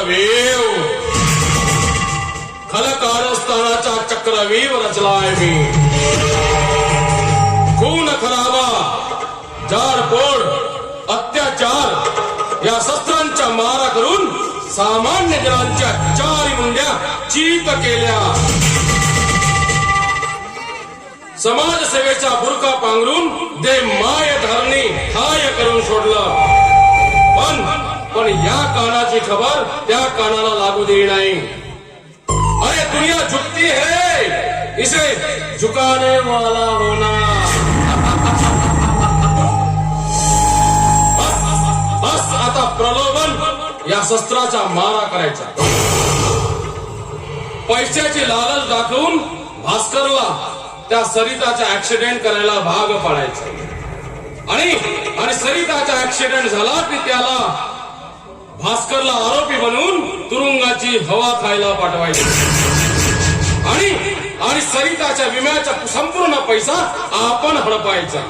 चक्रवेव खलकारस्थानाचा चक्रवेव रचलाय मी. खून खराबा, जाडपोड, अत्याचार या शस्त्रांच्या मारा करून सामान्य जनांच्या चारी मुंड्या चीत केल्या. समाजसेवेचा बुरका पांघरून दे माय धरणी हाय करून सोडलं. पण या कानाची खबर त्या कानाला लागू देई नाही. अरे दुनिया झुकती है, इसे झुकाने वाला होना. बस आता प्रलोभन या शस्त्राचा मारा करायचा. पैशाची लालच दाखवून भास्करला त्या सरिताचा ऍक्सिडेंट करायला भाग पाडायचा. आणि सरिताचा ऍक्सिडेंट झाला की त्याला भास्करला आरोपी बनवून तुरुंगाची हवा खायला पाठवायची. आणि सरिताच्या विम्याचा संपूर्ण पैसा आपण हडपायचा.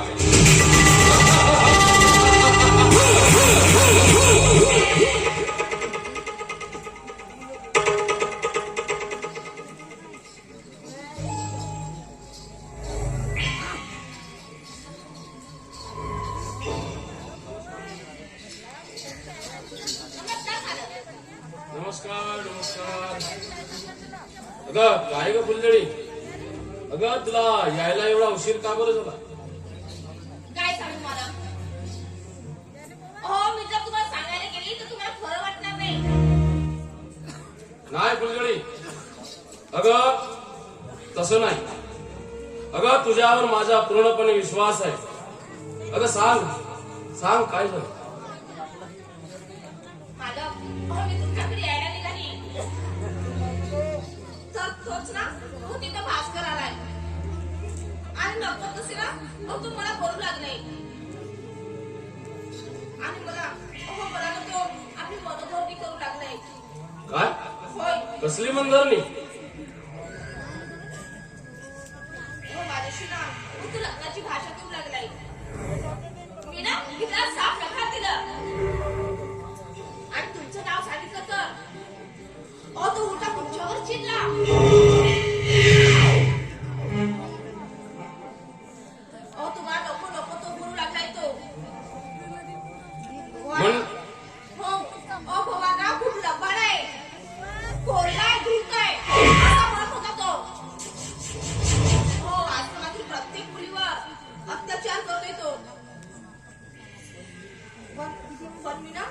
नमस्कार. अगं काय ग फुलझडी, अगं तुला यायला एवढा उशीर का बरं झाला? काय सांगू मला? हो, मी जर तुम्हाला सांगायला गेली तर तुम्हाला खरं वाटणार नाही. नाही फुलझडी, अगं तसं नाही. अगं तुझ्यावर माझा पूर्णपणे विश्वास आहे. अगं सांग काय झालं? मी तुमच्याकडे यायला निघाली तर तोच ना तिथं भास्कर आलाय आणि नको तसे ना तो मला बोलू लागलाय आणि मला तो आपली मनोधरणी करू लागलाय. काय? होय. कसली मनधरणी? माझ्याशी ना तू लग्नाची भाषा करू लागलाय. मी ना तिला साफ नकार दिलं आणि तुमचं नाव सांगितलं तर तो उलटा तुमच्यावर चिडला. तुम्हाला नको तो बोलू लागलाय तो. हो भवाना खूप लबाड आहे, कोरडाय धुताय असा म्हणत होता तो. हो, आश्रमातील प्रत्येक मुलीवर अत्याचार करतोय तो. पण मी ना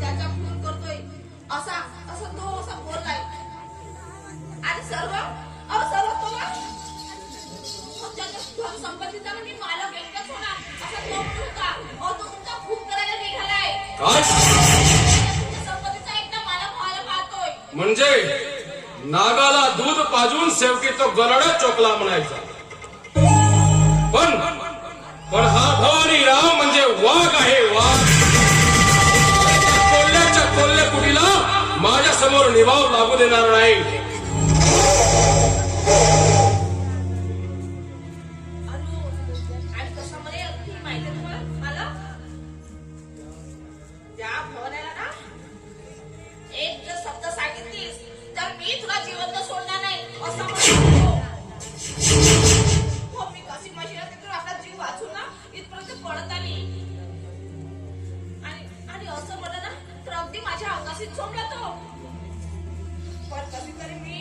त्याचा खून करतोय असं तो बोललाय आणि सर्व तो त्याच्या संपत्तीचा म्हणजे मालक एकटाच होणार असं तो म्हणत होता. तो तुमचा खून करायला निघालाय. काय? संपत्तीचा एकटा मालक व्हायला पाहतोय. म्हणजे नागाला दूध पाजून शेवटी तो गरडा चोकला म्हणायचा. पण हा भवानी राव म्हणजे वाघ आहे, वाघ. कोल्ह्या कुटीला माझ्या समोर निभाव लागू देणार नाही. आणि कशामध्ये माहिती तुम्हाला मला त्या भवनाला ना एक जर शब्द सांगितलीस तर मी तुला जिवंत सोडणार नाही असं म्हणतो. मी कशी मशीन आपला जीव वाचून ना इथपर्यंत पडत आली आणि असं म्हणलं ना तर अगदी माझ्या अंगाशी झोपला तो. पण कधीतरी मी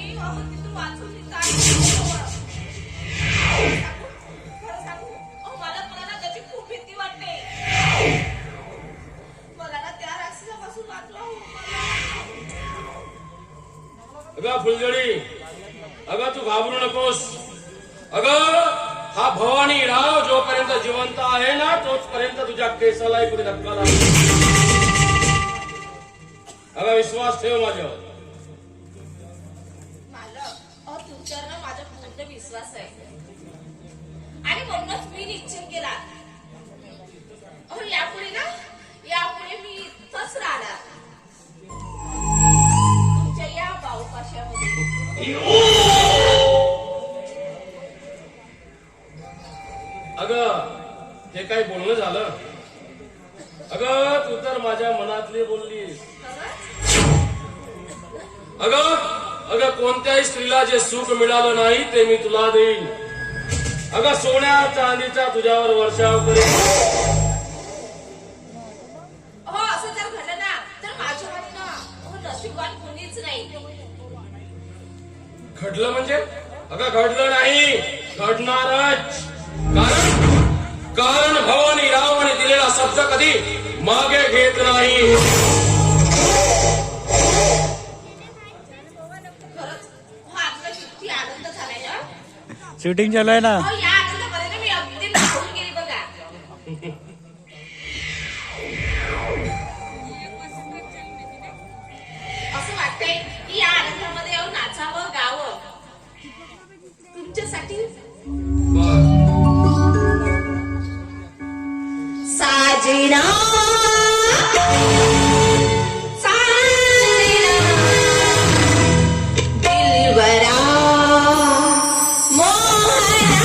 तिथून वाचून खरं सांगू मला ना त्याची खूप भीती वाटते. मला ना त्या राक्षसापासून वाचलं. अगं फुलझडी, अगं तू घाबरू नकोस. अगं हा भवानी राव जोपर्यंत जिवंत आहे ना तोचपर्यंत तुझ्या केसालाही कुठे धक्का लागला. अगं विश्वास ठेव माझ्यावर. तुमच्यावर ना माझा पूर्ण विश्वास आहे आणि म्हणूनच मी निश्चय केला. यापुढे मी इथंच राहणार तुमच्या या बावकाशामध्ये. अगं हे काही बोलणं झालं? अगं तू तर माझ्या मनातली बोललीस. अगं अगं कोणत्याही स्त्रीला जे सुख मिळालं नाही ते मी तुला देईन. अगं सोन्या चांदीचा तुझ्यावर वर्षाव करेन. हो असं जर घडलं ना तर माझ्या वाटणं नशीबवान कोणीच नाही. घडलं म्हणजे? अगं घडलं नाही, घडणारच. कारण भवानी रावाने दिलेला शब्द कधी मागे घेत नाही. खरंच हो आपला किती आनंद झालाय ना. शूटिंग चालू आहे ना. हो या आनंदामध्ये ना मी अगदी नाचून गेली बघा. असं वाटतंय की या आनंदामध्ये येऊन नाचावं गावं तुमच्यासाठी. साजना साजना दिलवरा मोहना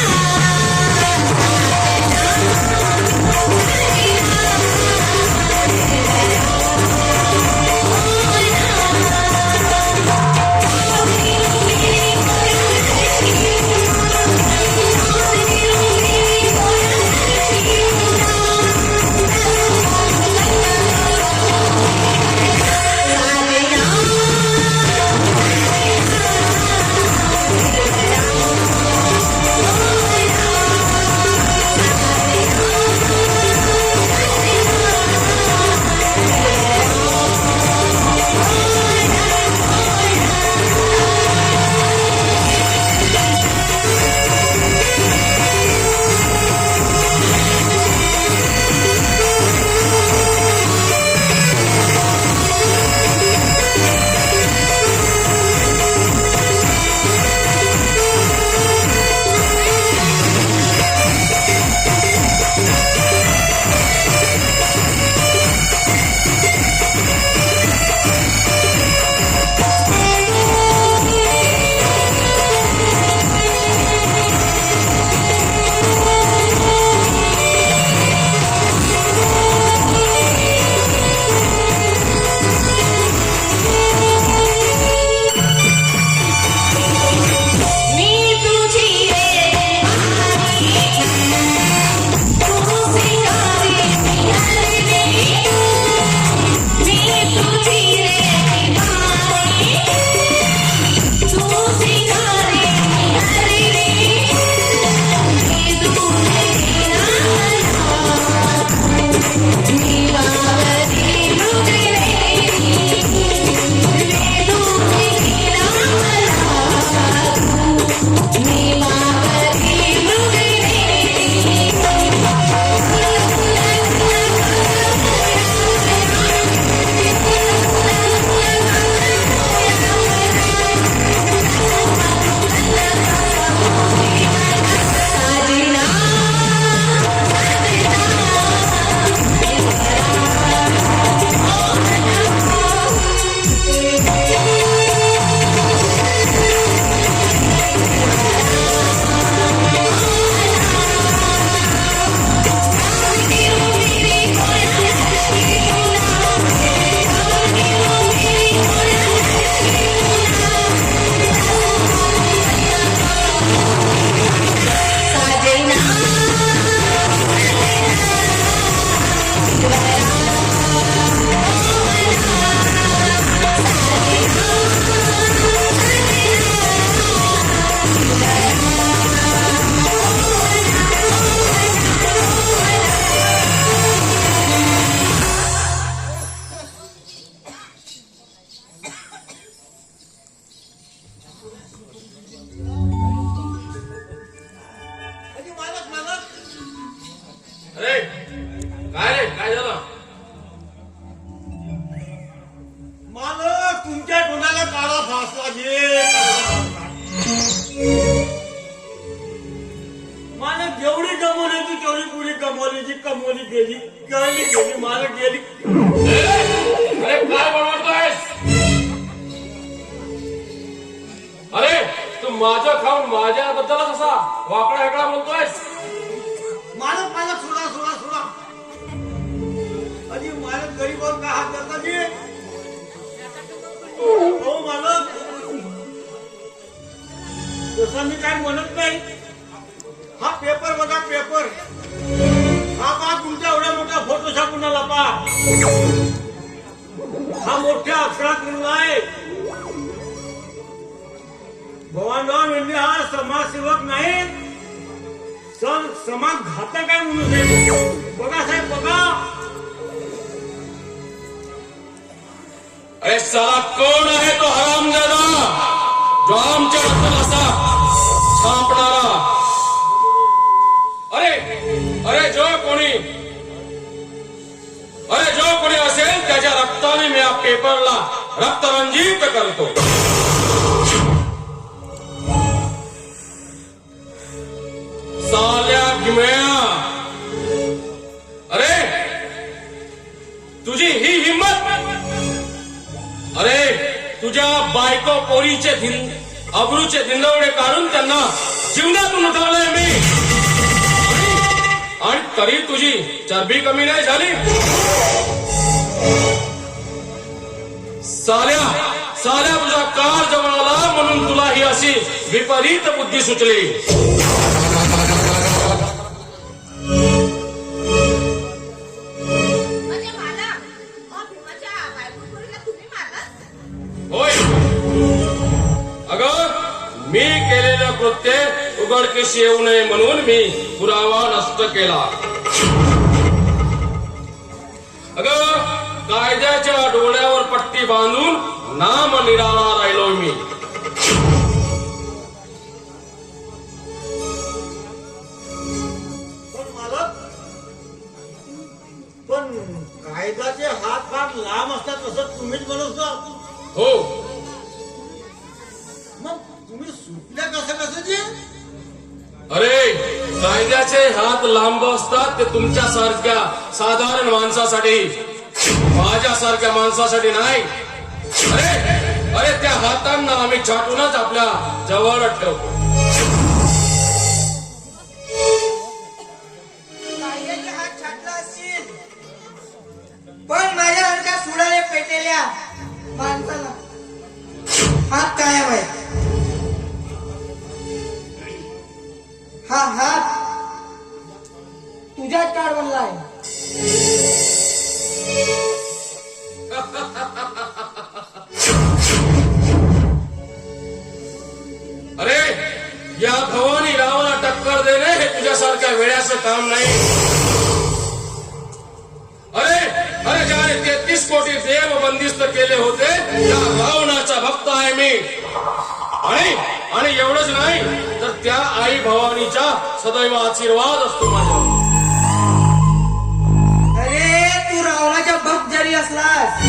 कमवली गेली कळली गेली मला गेली. अरे काय बनवतोयस? अरे तू माझं खाऊन माझ्याबद्दलच असा वाकडा वेगळा बोलतोयस. मला सोडा मी काय म्हणत नाही. हा पेपर बघा पेपर. हा पहा तुमच्या एवढ्या मोठा फोटो छापून आला पहा. हा मोठ्या अक्षरात लिहिला आहे. भवानराव यांनी हा समाजसेवक नाही समाज घातक आहे म्हणून. बघा साहेब बघा. अरे साला कोण आहे तो हरामजादा जो आमच्या रक्ताला असा छापणारा? अरे जो कोणी असेल त्याच्या रक्ताने मी या पेपरला रक्तरंजित करतो. साल्या गिमया, अरे तुझी ही हिम्मत? अरे तुझ्या बायको पोरीचे अब्रूचे धिंडवडे काढून त्यांना जीवनातून उठवलंय मी, आणि तरी तुझी चरबी कमी नाही झाली. साल्या तुझा काळ जवळ आला म्हणून तुला ही अशी विपरीत बुद्धी सुचली. म्हणजे मला भीमाच्या बायकोपोरीला तुम्ही मारलात? होय, अगं मी केलेलं कृत्य उघडकीस येऊ नये म्हणून मी पुरावा नष्ट केला. अगं कायद्याच्या डोळ्यावर पट्टी बांधून नाम निराळा राहिलोय मी. पण मालक, पण कायद्याचे हात फार लांब असतात असं तुम्हीच म्हणत होता. हो, मग तुम्ही सुटल्या कसं जे? अरे कायद्याचे हात लांब असतात ते तुमच्यासारख्या साधारण माणसासाठी, माझ्यासारख्या माणसासाठी नाही. अरे त्या हातांना आम्ही छाटूनच आपल्या जवळ ठेवतो. कायद्याचे हात छाटला असतील, पण माझ्यासारख्या सुडाने पेटलेल्या माणसाला हात कायम आहे. हा हात तुझ्याच काळ बनला आहे. अरे या भवानी रावाला टक्कर देणे हे तुझ्यासारख्या वेळाचं काम नाही. अरे ज्याने 33 कोटी देव बंदिस्त केले होते त्या रावणाचा भक्त आहे मी. आणि एवढंच नाही तर त्या आई भवानीचा सदैव आशीर्वाद असतो माझ्यावर. अरे तू रावणाच्या भक्त जरी असलास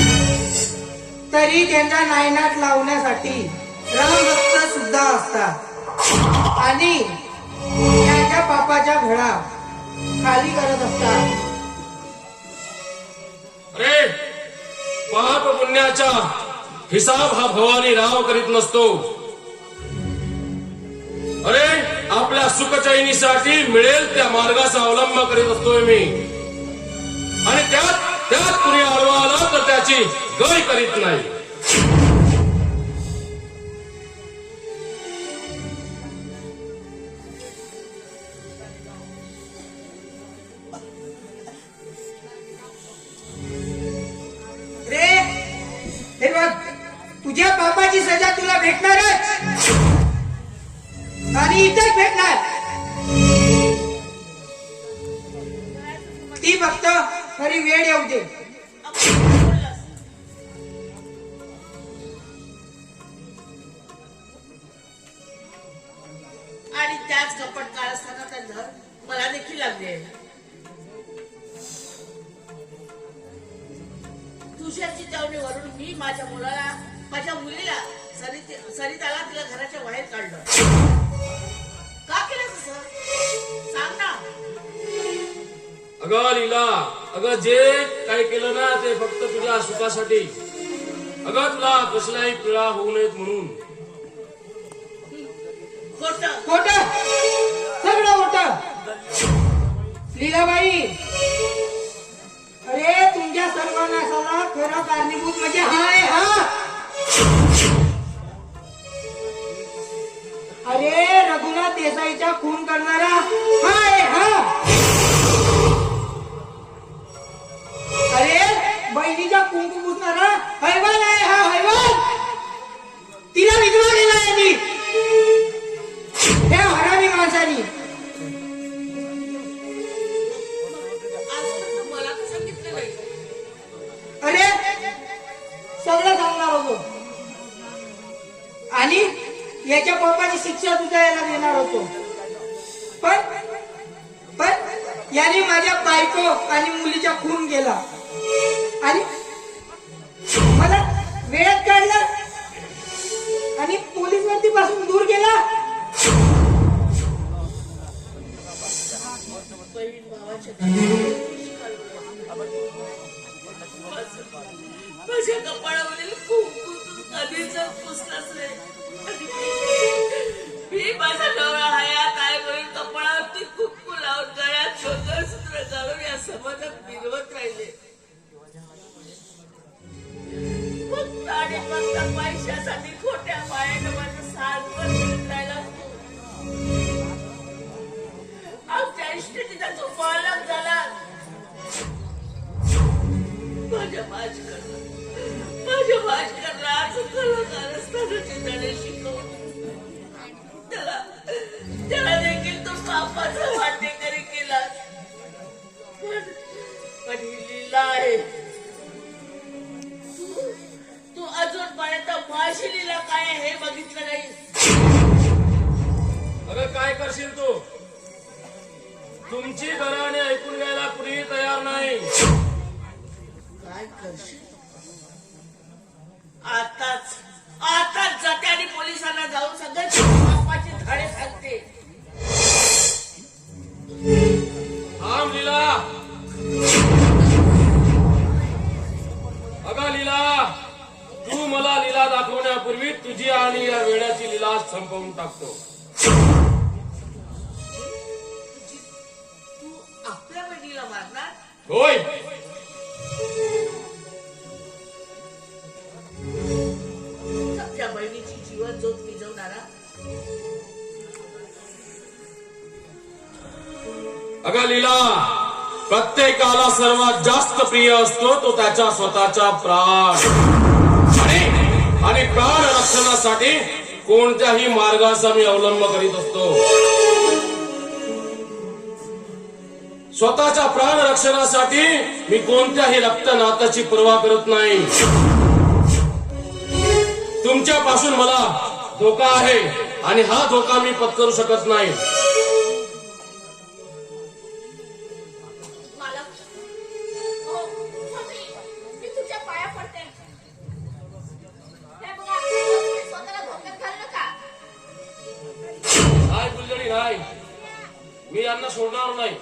तरी त्यांचा नायनाट लावण्यासाठी रामभक्त सुद्धा असतात आणि त्याच्या पापाच्या घडा खाली करत असतात. अरे पाप पुण्याचा हिसाब हा भवानी राव करीत नसतो. अरे आपल्या सुखचैनीसाठी मिळेल त्या मार्गाचा अवलंब करीत असतोय मी, आणि त्यात कुणी आडवा आला तर त्याची गय करीत नाही. रे हे बघ, तुझ्या पापाची सजा तुला भेटणारच आणि इथंच भेटणार. ती फक्त खरी वेळ येऊ दे. आणि त्याच कपट कारस्थानाचा धर मला देखील लागले. तुझ्या चितावणीवरून मी माझ्या मुलीला सरिताला तिला घराच्या बाहेर काढलं. का केलं तसं सांग ना. अगं लीला, अगं जे काही केलं ना ते फक्त तुझ्या सुखासाठी. अगं तुला कसलाही पिळा होऊ नयेत म्हणून. खोटं खोट, सगळं खोट. लीलाबाई, अरे तुमच्या सर्वनाशाला खरं कारणीभूत म्हणजे हा आहे हा. अरे देसाईचा खून करणारा हा आहे हा. अरे बहिणीचा कुंकू पुसणारा हैवान आहे हा हैवान. तिला विधवा केला यांनी त्या हरामी माणसानी. आजपर्यंत मला तर सांगितलं नाही. अरे सगळं सांगणार होतो आणि याच्या पप्पाची शिक्षा तुझ्या याला देणार होतो, पण याने माझ्या बायको आणि मुलीचा खून केला आणि मला वेळात काढलं आणि पोलीस भरतीपासून दूर केला. बहीण भावाच्या माझ्या कपाळावरील कुंकू तू कधीच पुसलाच नाही. मी माझा नवरा हयात आहे म्हणून कपाळावरती कुंकू लावून गळ्यात मंगळसूत्र घालून या समाजात मिरवत राहिले. फक्त आणि फक्त पैशासाठी खोट्या मायानं माझं सारखं राहिला. आमच्या इष्टीचा जो मालक झाला माझ्या भाजकरला आज कलाकार असतानाची त्याने शिकवून त्याला देखील तो पापाचा वाटेकरी केला. पण ही लीला आहे. तू अजूनपर्यंत माझी लीला काय आहे हे बघितलं नाही. अगं काय करशील तू? तुमची घराने ऐकून घ्यायला कुणीही तयार नाही. काय करशील? आताच जाते आणि पोलिसांना जाऊन सगळ्याची पापाची धाडे सांगते. थांब लीला. अगं लीला, तू मला लीला दाखवण्यापूर्वी तुझी आणि या वेड्याची लीला संपवून टाकतो. तू आपल्या बहिणीला मारणार? होय, सध्या बहिणीची जीवन ज्योत विझवणारा. अगं लीला, प्रत्येकाला सर्वात जास्त प्रिय असतो तो त्याच्या स्वतःचा प्राण. आणि प्राण रक्षणासाठी कोणत्याही मार्गाचा मी अवलंब करीत असतो. स्वतःच्या प्राण रक्षणासाठी मी कोणत्याही रक्त नात्याची पर्वा करत नाही. तुमच्यापासून मला धोका आहे आणि हा धोका मी पत्करू शकत नाही. मालक, हो, मी तुझ्या पाया पडते. हे बघा, स्वतःला धोक्यात घालू नका. नाही फुलझडी नाही, मी यांना सोडणार नाही.